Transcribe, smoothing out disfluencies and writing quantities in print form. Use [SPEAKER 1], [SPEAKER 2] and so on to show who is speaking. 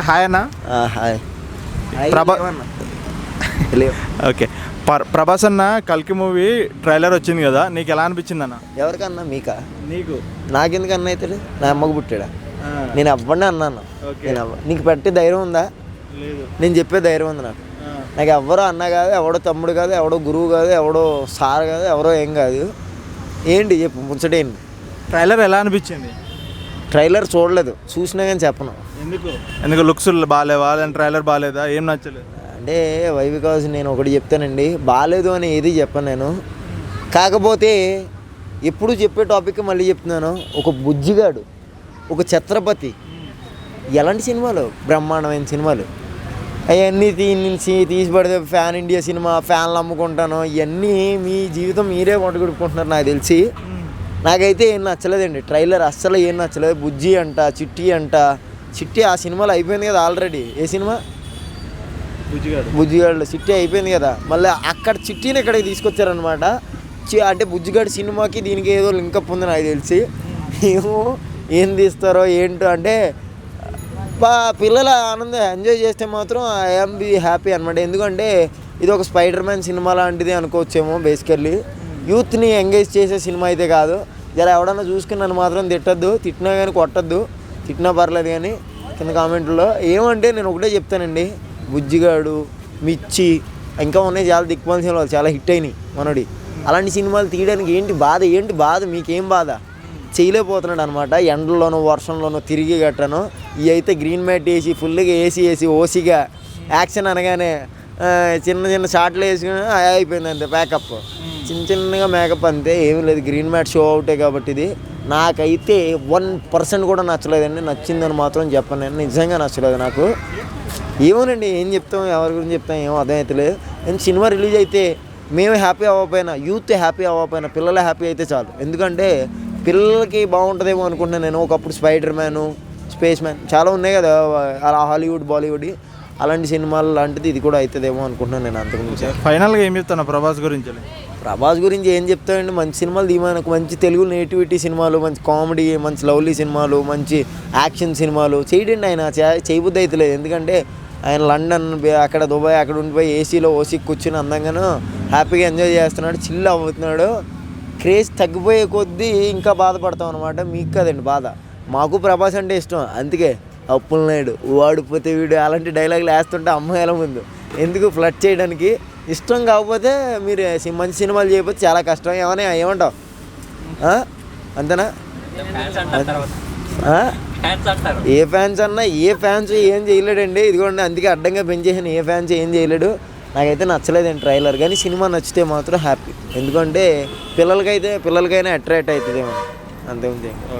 [SPEAKER 1] Hi అన్న.
[SPEAKER 2] Hi.
[SPEAKER 1] Okay, Prabhas అన్న కల్కి మూవీ ట్రైలర్ వచ్చింది కదా, నీకు ఎలా అనిపించింది అన్న?
[SPEAKER 2] ఎవరికన్నా? మీకా?
[SPEAKER 1] నీకు.
[SPEAKER 2] నాకెందుకన్నా అవుతాడు? నా అమ్మకు పుట్టాడా? నేను అవ్వండి అన్నాను. నీకు పెట్టే ధైర్యం ఉందా? నేను చెప్పే ధైర్యం ఉంది నాకు. నాకు ఎవరో అన్న కాదు, ఎవడో తమ్ముడు కాదు, ఎవడో గురువు కాదు, ఎవడో సార్ కాదు, ఎవరో ఏం కాదు. ఏంటి చెప్పు, ముచ్చటేంటి?
[SPEAKER 1] ట్రైలర్ ఎలా అనిపించింది?
[SPEAKER 2] ట్రైలర్ చూడలేదు, చూసినా కానీ చెప్పను.
[SPEAKER 1] ఎందుకు లుక్స్ బాగాలేవా, ట్రైలర్ బాగాలేదా, ఏం నచ్చలేదు?
[SPEAKER 2] అంటే వై బికాజ్ నేను ఒకటి చెప్తానండి, బాగాలేదు అని ఏది చెప్పను నేను. కాకపోతే ఎప్పుడు చెప్పే టాపిక్ మళ్ళీ చెప్తున్నాను. ఒక బుజ్జిగాడు, ఒక ఛత్రపతి, ఎలాంటి సినిమాలు, బ్రహ్మాండమైన సినిమాలు అవన్నీ తీసి పడితే ఫ్యాన్ ఇండియా సినిమా, ఫ్యాన్లు అమ్ముకుంటాను, ఇవన్నీ మీ జీవితం మీరే కొట్టుకుంటున్నారు నాకు తెలిసి. నాకైతే ఏం నచ్చలేదండి ట్రైలర్, అస్సలు ఏం నచ్చలేదు. బుజ్జి అంట, చిట్టి అంట. చిట్టి ఆ సినిమాలో అయిపోయింది కదా ఆల్రెడీ. ఏ సినిమా? బుజ్జిగాడు. చిట్టి అయిపోయింది కదా, మళ్ళీ అక్కడ చిట్టిని ఇక్కడికి తీసుకొచ్చారనమాట. అంటే బుజ్జిగాడు సినిమాకి దీనికి ఏదో లింకప్ ఉంది నాకు తెలిసి. ఏమో ఏం తీస్తారో ఏంటో. అంటే పిల్లల ఆనందం ఎంజాయ్ చేస్తే మాత్రం ఐఎమ్ బి హ్యాపీ అనమాట. ఎందుకంటే ఇది ఒక స్పైడర్ మ్యాన్ సినిమా లాంటిది అనుకోవచ్చేమో. బేసికల్లీ యూత్ని ఎంగేజ్ చేసే సినిమా అయితే కాదు. జర ఎవడన్నా చూసుకుని నన్ను మాత్రం తిట్టద్దు, తిట్టినా కానీ కొట్టద్దు, తిట్టినా పర్లేదు కానీ కింద కామెంట్లో. ఏమంటే నేను ఒకటే చెప్తానండి, బుజ్జిగాడు, మిర్చి, ఇంకా ఉన్నాయి చాలా దిక్కుమాల సినిమాలు, చాలా హిట్ అయినాయి మనోడి. అలాంటి సినిమాలు తీయడానికి ఏంటి బాధ మీకేం బాధ? చేయలేకపోతున్నాడు అనమాట. ఎండల్లోనూ వర్షంలోనూ తిరిగి గట్టను. ఇవి అయితే గ్రీన్ మ్యాట్ వేసి ఫుల్గా వేసి ఓసిగా యాక్షన్ అనగానే చిన్న షార్ట్లు వేసుకుని అయిపోయింది అంతే. ప్యాకప్ చిన్నగా మేకప్ అంతే, ఏమీ లేదు. గ్రీన్ మ్యాట్ షో అవుటే కాబట్టి ఇది నాకైతే 1% కూడా నచ్చలేదండి. నచ్చిందని మాత్రం చెప్పను నేను, నిజంగా నచ్చలేదు నాకు. ఏమోనండి, ఏం చెప్తాం, ఎవరి గురించి చెప్తాం, ఏమో అర్థమవుతలేదు. అండ్ సినిమా రిలీజ్ అయితే మేము హ్యాపీ అవ్వకపోయినా, యూత్ హ్యాపీ అవ్వకపోయినా, పిల్లలు హ్యాపీ అయితే చాలు. ఎందుకంటే పిల్లలకి బాగుంటుందేమో అనుకుంటున్నాను నేను. ఒకప్పుడు స్పైడర్ మ్యాను, స్పేస్ మ్యాన్ చాలా ఉన్నాయి కదా అలా హాలీవుడ్ బాలీవుడ్, అలాంటి సినిమాలు లాంటిది ఇది కూడా అవుతుందేమో అనుకుంటున్నాను నేను. అంతకుమించి
[SPEAKER 1] ఫైనల్గా ఏం చెప్తాను ప్రభాస్ గురించి
[SPEAKER 2] ఏం చెప్తామండి, మంచి సినిమాలు తీయమనకు. మంచి తెలుగు నేటివిటీ సినిమాలు, మంచి కామెడీ, మంచి లవ్లీ సినిమాలు, మంచి యాక్షన్ సినిమాలు చేయడండి. ఆయన చేయబుద్ధి అవుతలేదు. ఎందుకంటే ఆయన లండన్, అక్కడ దుబాయ్, అక్కడ ఉండిపోయి ఏసీలో ఓసీకి కూర్చుని అందంగాను హ్యాపీగా ఎంజాయ్ చేస్తున్నాడు, చిల్ అవుతున్నాడు. క్రేజ్ తగ్గిపోయే కొద్దీ ఇంకా బాధపడతాం అనమాట. మీకు కదండి బాధ, మాకు ప్రభాస్ అంటే ఇష్టం. అందుకే అప్పుల నాయుడు, వాడిపోతే వీడు అలాంటి డైలాగులు వేస్తుంటే అమ్మాయిల ముందు ఎందుకు ఫ్లడ్ చేయడానికి. ఇష్టం కాకపోతే మీరు మంచి సినిమాలు చేయకపోతే చాలా కష్టం. ఏమంటావు? అంతేనా? ఏ ఫ్యాన్స్ అన్నా, ఏ ఫ్యాన్స్ ఏం చేయలేడండి. ఇదిగోండి అందుకే అడ్డంగా పెంచేసాను. ఏ ఫ్యాన్స్ ఏం చేయలేడు. నాకైతే నచ్చలేదండి ట్రైలర్, కానీ సినిమా నచ్చితే మాత్రం హ్యాపీ. ఎందుకంటే పిల్లలకైనా అట్రాక్ట్ అవుతుందేమో, అంతే ఉంది.